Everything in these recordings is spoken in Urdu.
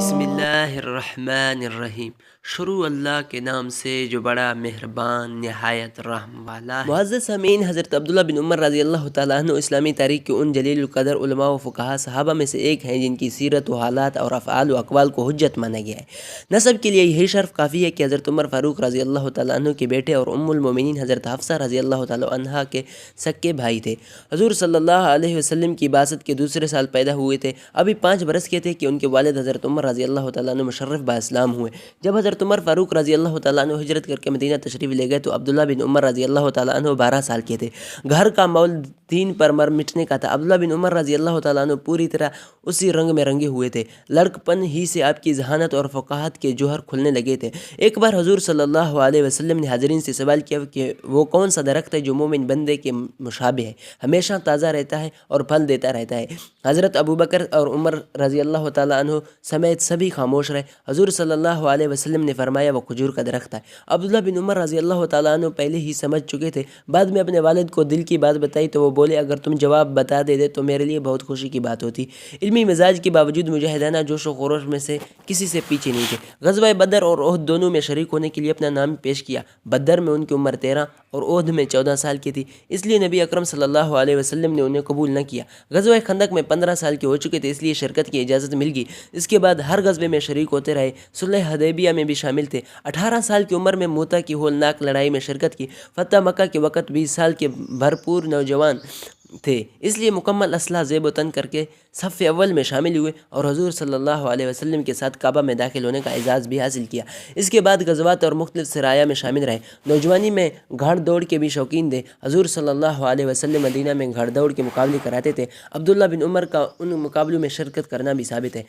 بسم اللہ الرحمن الرحیم۔ شروع اللہ کے نام سے جو بڑا مہربان نہایت رحم والا ہے۔ معزز سامعین، حضرت عبداللہ بن عمر رضی اللہ تعالیٰ عنہ اسلامی تاریخ کے ان جلیل القدر علماء و فقہا صحابہ میں سے ایک ہیں جن کی سیرت و حالات اور افعال و اقوال کو حجت مانا گیا ہے۔ نسب کے لیے یہی شرف کافی ہے کہ حضرت عمر فاروق رضی اللہ تعالیٰ عنہ کے بیٹے اور ام المومنین حضرت حفصہ رضی اللہ تعالیٰ عنہا کے سکے بھائی تھے۔ حضور صلی اللہ علیہ وسلم کی بعثت کے دوسرے سال پیدا ہوئے تھے۔ ابھی 5 برس کے تھے کہ ان کے والد حضرت عمر رضی اللہ تعالیٰ عنہ مشرف با اسلام ہوئے۔ جب حضرت عمر فاروق رضی اللہ تعالیٰ عنہ ہجرت کر کے مدینہ تشریف لے گئے تو عبداللہ بن عمر رضی اللہ تعالیٰ عنہ 12 سال کے تھے۔ گھر کا مول دین پر مر مٹنے کا تھا۔ عبداللہ بن عمر رضی اللہ تعالیٰ عنہ پوری طرح اسی رنگ میں رنگے ہوئے تھے۔ لڑکپن ہی سے آپ کی ذہانت اور فقاہت کے جوہر کھلنے لگے تھے۔ ایک بار حضور صلی اللہ علیہ وسلم نے حاضرین سے سوال کیا کہ وہ کون سا درخت ہے جو مومن بندے کے مشابہ ہے، ہمیشہ تازہ رہتا ہے اور پھل دیتا رہتا ہے۔ حضرت ابوبکر اور عمر رضی اللہ تعالیٰ عنہ سمیت سبھی خاموش رہے۔ حضور صلی اللہ علیہ وسلم نے فرمایا وہ کھجور کا درخت ہے۔ عبداللہ بن عمر رضی اللہ تعالیٰ عنہ پہلے ہی سمجھ چکے تھے۔ بعد میں اپنے والد کو دل کی بات بتائی تو وہ بولے اگر تم جواب بتا دے تو میرے لیے بہت خوشی کی بات ہوتی۔ علمی مزاج کے باوجود مجاہدانہ جوش و خروش میں سے کسی سے پیچھے نہیں تھے۔ غزوہ بدر اور احد دونوں میں شریک ہونے کے لیے اپنا نام پیش کیا۔ بدر میں ان کی عمر 13 اور احد میں 14 سال کی تھی، اس لیے نبی اکرم صلی اللہ علیہ وسلم نے انہیں قبول نہ کیا۔ غزوہ خندق میں 15 سال کے ہو چکے تھے، اس لیے شرکت کی اجازت مل گئی۔ اس کے بعد ہر غزوے میں شریک ہوتے رہے۔ صلح حدیبیہ میں بھی شامل تھے۔ 18 سال کی عمر میں موتا کی ہولناک لڑائی میں شرکت کی۔ فتح مکہ کے وقت 20 سال کے بھرپور نوجوان تھے، اس لیے مکمل اسلحہ زیب و تن کر کے صف اول میں شامل ہوئے اور حضور صلی اللہ علیہ وسلم کے ساتھ کعبہ میں داخل ہونے کا اعزاز بھی حاصل کیا۔ اس کے بعد غزوات اور مختلف سرایا میں شامل رہے۔ نوجوانی میں گھاڑ دوڑ کے بھی شوقین تھے۔ حضور صلی اللہ علیہ وسلم مدینہ میں گھاڑ دوڑ کے مقابلے کراتے تھے۔ عبداللہ بن عمر کا ان مقابلوں میں شرکت کرنا بھی ثابت ہے۔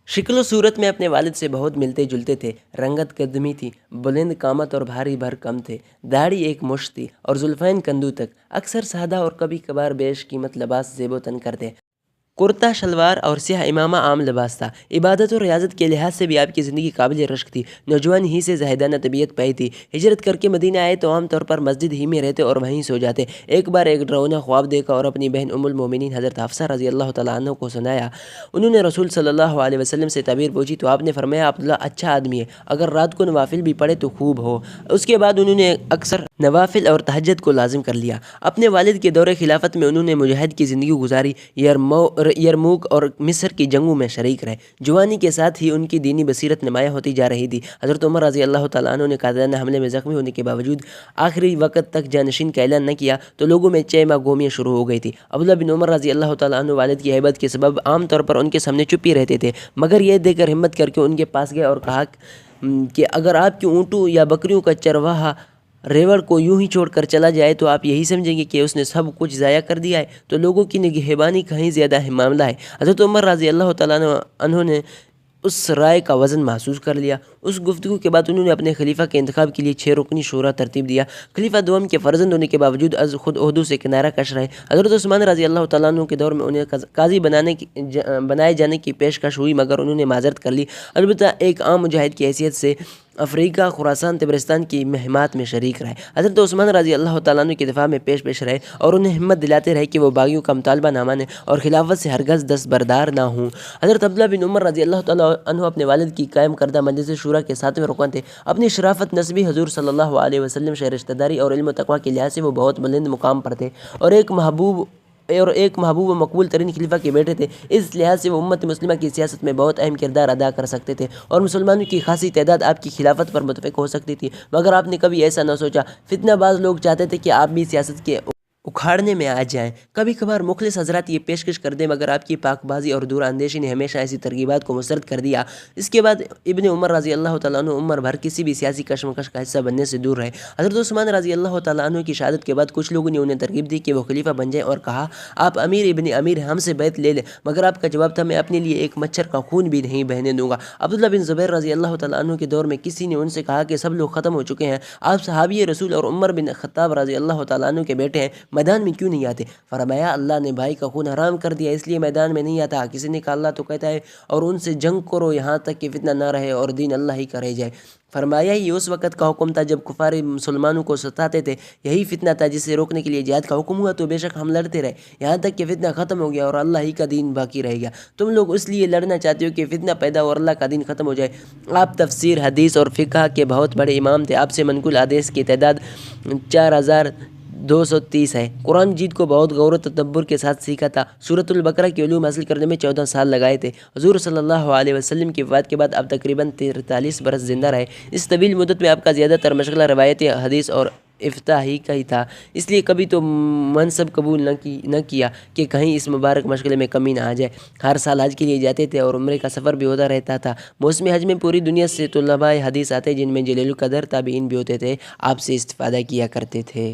شکل و صورت میں اپنے والد سے بہت ملتے جلتے تھے۔ رنگت قدمی تھی، بلند قامت اور بھاری بھرکم تھے۔ داڑھی ایک مشت تھی اور زلفین کندھوں تک۔ اکثر سادہ اور کبھی کبھار بیش قیمت لباس زیب و تن کرتے۔ کرتا شلوار اور سیاہ امامہ عام لباس تھا۔ عبادت اور ریاضت کے لحاظ سے بھی آپ کی زندگی قابل رشک تھی۔ نوجوان ہی سے زاہدانہ طبیعت پائی تھی۔ ہجرت کر کے مدینہ آئے تو عام طور پر مسجد ہی میں رہتے اور وہیں سو جاتے۔ ایک بار ایک ڈراؤنا خواب دیکھا اور اپنی بہن ام المومنین حضرت حفصہ رضی اللہ تعالیٰ عنہ کو سنایا۔ انہوں نے رسول صلی اللہ علیہ وسلم سے تعبیر پوچھی تو آپ نے فرمایا عبداللہ اچھا آدمی ہے، اگر رات کو نوافل بھی پڑھے تو خوب ہو۔ اس کے بعد انہوں نے اکثر نوافل اور تہجد کو لازم کر لیا۔ اپنے والد کے دور خلافت میں انہوں نے مجاہد کی زندگی گزاری۔ یرموک اور مصر کی جنگوں میں شریک رہے۔ جوانی کے ساتھ ہی ان کی دینی بصیرت نمایاں ہوتی جا رہی تھی۔ حضرت عمر رضی اللہ تعالیٰ عنہ نے قاتلانہ حملے میں زخمی ہونے کے باوجود آخری وقت تک جانشین کا اعلان نہ کیا تو لوگوں میں چیمہ گومیاں شروع ہو گئی تھی۔ عبداللہ بن عمر رضی اللہ تعالیٰ عنہ والد کی ہیبت کے سبب عام طور پر ان کے سامنے چپ ہی رہتے تھے، مگر یہ دیکھ کر ہمت کر کے ان کے پاس گئے اور کہا کہ اگر آپ کی اونٹوں یا بکریوں کا چرواہا ریوڑ کو یوں ہی چھوڑ کر چلا جائے تو آپ یہی سمجھیں گے کہ اس نے سب کچھ ضائع کر دیا ہے، تو لوگوں کی نگہبانی کہیں زیادہ معاملہ ہے۔ حضرت عمر رضی اللہ تعالیٰ عنہ نے اس رائے کا وزن محسوس کر لیا۔ اس گفتگو کے بعد انہوں نے اپنے خلیفہ کے انتخاب کے لیے 6 رکنی شورا ترتیب دیا۔ خلیفہ دوم کے فرزند ہونے کے باوجود از خود عہدوں سے کنارہ کش رہے۔ حضرت عثمان رضی اللہ تعالیٰ عنہ کے دور میں انہیں قاضی بنائے جانے کی پیشکش ہوئی، مگر انہوں نے معذرت کر لی۔ البتہ ایک عام مجاہد کی حیثیت سے افریقہ، خراسان، طبرستان کی مہمات میں شریک رہے۔ حضرت عثمان رضی اللہ تعالیٰ عنہ کے دفاع میں پیش رہے اور انہیں ہمت دلاتے رہے کہ وہ باغیوں کا مطالبہ نہ مانیں اور خلافت سے ہرگز دستبردار نہ ہوں۔ حضرت عبداللہ بن عمر رضی اللہ تعالیٰ عنہ اپنے والد کی قائم کردہ مجلس شورا کے 7ویں رکن تھے۔ اپنی شرافت نسبی حضور صلی اللہ علیہ وسلم سے رشتہ داری اور علم و تقویٰ کے لحاظ سے وہ بہت بلند مقام پر تھے اور ایک محبوب و مقبول ترین خلیفہ کے بیٹے تھے۔ اس لحاظ سے وہ امت مسلمہ کی سیاست میں بہت اہم کردار ادا کر سکتے تھے اور مسلمانوں کی خاصی تعداد آپ کی خلافت پر متفق ہو سکتی تھی، مگر آپ نے کبھی ایسا نہ سوچا۔ فتنہ باز لوگ چاہتے تھے کہ آپ بھی سیاست کے اکھاڑنے میں آ جائیں۔ کبھی کبھار مخلص حضرات یہ پیشکش کر دیں، مگر آپ کی پاک بازی اور دور اندیشی نے ہمیشہ ایسی ترغیبات کو مسترد کر دیا۔ اس کے بعد ابن عمر رضی اللہ تعالیٰ عنہ عمر بھر کسی بھی سیاسی کشمکش کا حصہ بننے سے دور رہے۔ حضرت عثمان رضی اللہ تعالیٰ عنہ کی شہادت کے بعد کچھ لوگوں نے انہیں ترغیب دی کہ وہ خلیفہ بن جائیں اور کہا آپ امیر ابن امیر ہم سے بیعت لے لیں، مگر آپ کا جواب تھا میں اپنے لیے ایک مچھر کا خون بھی نہیں بہنے دوں گا۔ عبداللہ بن زبیر رضی اللہ تعالیٰ عنہ کے دور میں کسی نے ان سے کہا کہ سب لوگ ختم ہو چکے ہیں، آپ صحابی رسول اور عمر بن خطاب رضی اللہ تعالیٰ عنہ کے بیٹے ہیں، میدان میں کیوں نہیں آتے؟ فرمایا اللہ نے بھائی کا خون حرام کر دیا اس لیے میدان میں نہیں آتا۔ کسی نے کہا اللہ تو کہتا ہے اور ان سے جنگ کرو یہاں تک کہ فتنہ نہ رہے اور دین اللہ ہی کا رہ جائے۔ فرمایا یہ اس وقت کا حکم تھا جب کفار مسلمانوں کو ستاتے تھے، یہی فتنہ تھا جسے روکنے کے لیے جہاد کا حکم ہوا، تو بے شک ہم لڑتے رہے یہاں تک کہ فتنہ ختم ہو گیا اور اللہ ہی کا دین باقی رہ گیا۔ تم لوگ اس لیے لڑنا چاہتے ہو کہ فتنہ پیدا ہو اور اللہ کا دین ختم ہو جائے۔ آپ تفسیر، حدیث اور فقہ کے بہت بڑے امام تھے۔ آپ سے منقول حدیث کی تعداد 4230 ہے۔ قرآن مجید کو بہت غور و تدبر کے ساتھ سیکھا تھا۔ سورۃ البقرہ کے علوم حاصل کرنے میں 14 سال لگائے تھے۔ حضور صلی اللہ علیہ وسلم کی وفات کے بعد آپ تقریباً 43 برس زندہ رہے۔ اس طویل مدت میں آپ کا زیادہ تر مشغلہ روایت حدیث اور افتاء ہی کا ہی تھا، اس لیے کبھی تو منصب قبول نہ کیا کہ کہیں اس مبارک مشغلے میں کمی نہ آ جائے۔ ہر سال حج کے لیے جاتے تھے اور عمرے کا سفر بھی ہوتا رہتا تھا۔ موسم حج میں پوری دنیا سے طلباء حدیث آتے جن میں جلیل القدر تابعین بھی ہوتے تھے، آپ سے استفادہ کیا کرتے تھے۔